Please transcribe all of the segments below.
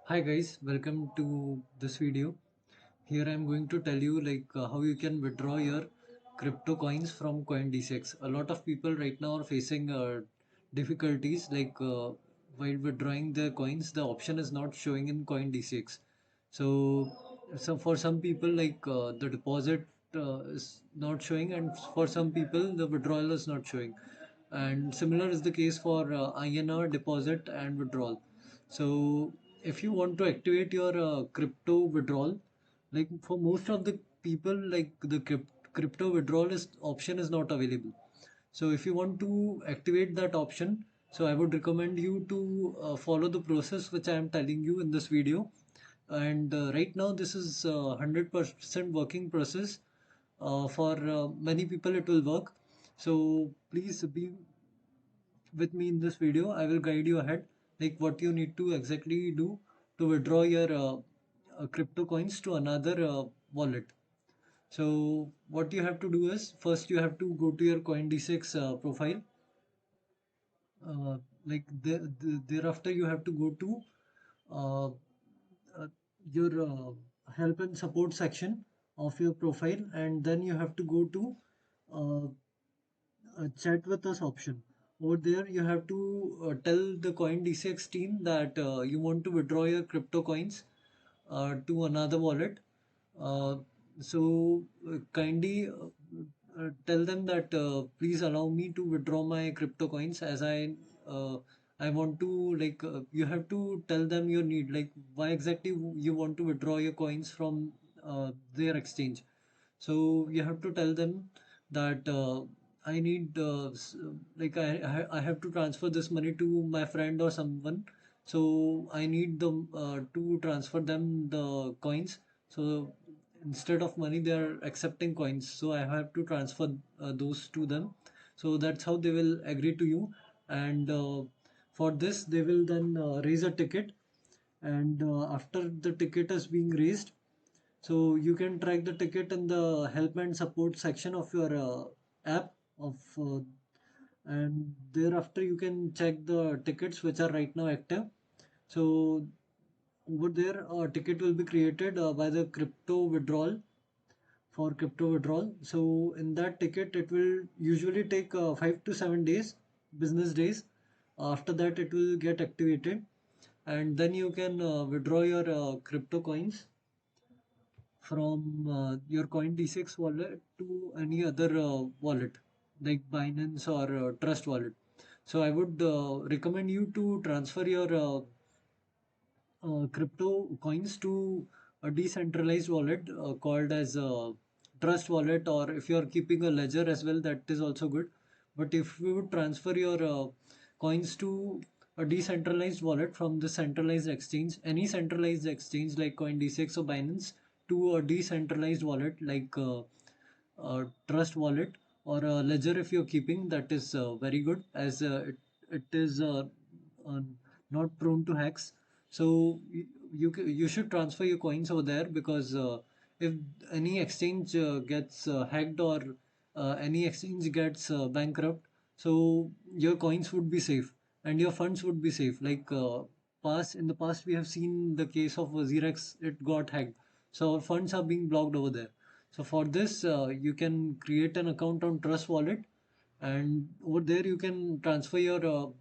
Hi guys, welcome to this video. Here I am going to tell you how you can withdraw your crypto coins from CoinDCX. A lot of people right now are facing difficulties while withdrawing their coins, the option is not showing in CoinDCX. So for some people the deposit is not showing, and for some people the withdrawal is not showing. And similar is the case for INR deposit and withdrawal. So if you want to activate your crypto withdrawal, like for most of the people, crypto withdrawal is option is not available. So if you want to activate that option, so I would recommend you to follow the process which I am telling you in this video. And right now this is 100% working process. For many people it will work. So please be with me in this video. I will guide you ahead, like what you need to exactly do to withdraw your crypto coins to another wallet. So what you have to do is, first you have to go to your CoinDCX profile. Thereafter you have to go to uh, your help and support section of your profile, and then you have to go to uh, chat with us option. Over there, you have to tell the CoinDCX team that you want to withdraw your crypto coins to another wallet. Uh, Kindly tell them that please allow me to withdraw my crypto coins, as uh, I want to, you have to tell them your need, like why exactly you want to withdraw your coins from their exchange. So you have to tell them that I need I have to transfer this money to my friend or someone. So I need them to transfer them the coins. So instead of money, they are accepting coins. So I have to transfer those to them. So that's how they will agree to you. And for this, they will then raise a ticket. And after the ticket is being raised, so you can track the ticket in the help and support section of your app of and thereafter you can check the tickets which are right now active. So over there a ticket will be created by the crypto withdrawal, for crypto withdrawal. So in that ticket it will usually take 5 to 7 days, business days. After that it will get activated, and then you can withdraw your crypto coins from your CoinDCX wallet to any other wallet like Binance or Trust wallet. So I would recommend you to transfer your crypto coins to a decentralized wallet called as Trust wallet, or if you are keeping a ledger as well, that is also good. But if you would transfer your coins to a decentralized wallet from the centralized exchange, any centralized exchange like CoinDCX or Binance, to a decentralized wallet Trust wallet or a ledger, if you're keeping, that is very good, as it is uh, not prone to hacks. So you should transfer your coins over there, because if any exchange gets hacked, or any exchange gets bankrupt, so your coins would be safe and your funds would be safe. Past in the past we have seen the case of Xerox, it got hacked, so our funds are being blocked over there. So for this, you can create an account on Trust Wallet, and over there you can transfer your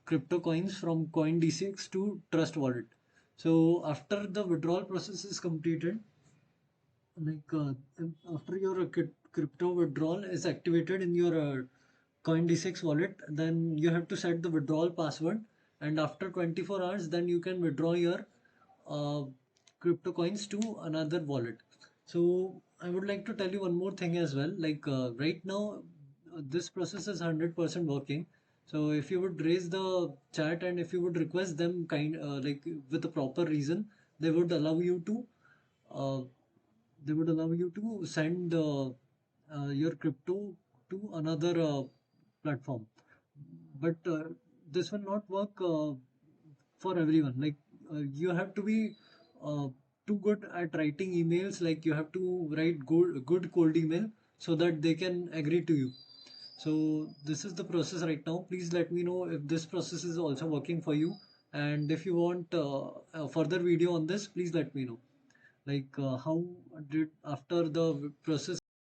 crypto coins from CoinDCX to Trust Wallet. So after the withdrawal process is completed, like uh, after your crypto withdrawal is activated in your CoinDCX wallet, then you have to set the withdrawal password, and after 24 hours, then you can withdraw your uh, crypto coins to another wallet. So I would like to tell you one more thing as well. Right now, this process is 100% working. So if you would raise the chat and if you would request them with a proper reason, they would allow you to uh, send your crypto to another platform. But this will not work for everyone. You have to be uh, too good at writing emails. Like you have to write good cold email so that they can agree to you. So this is the process right now. Please let me know if this process is also working for you. And if you want a further video on this, please let me know. Like how did after the process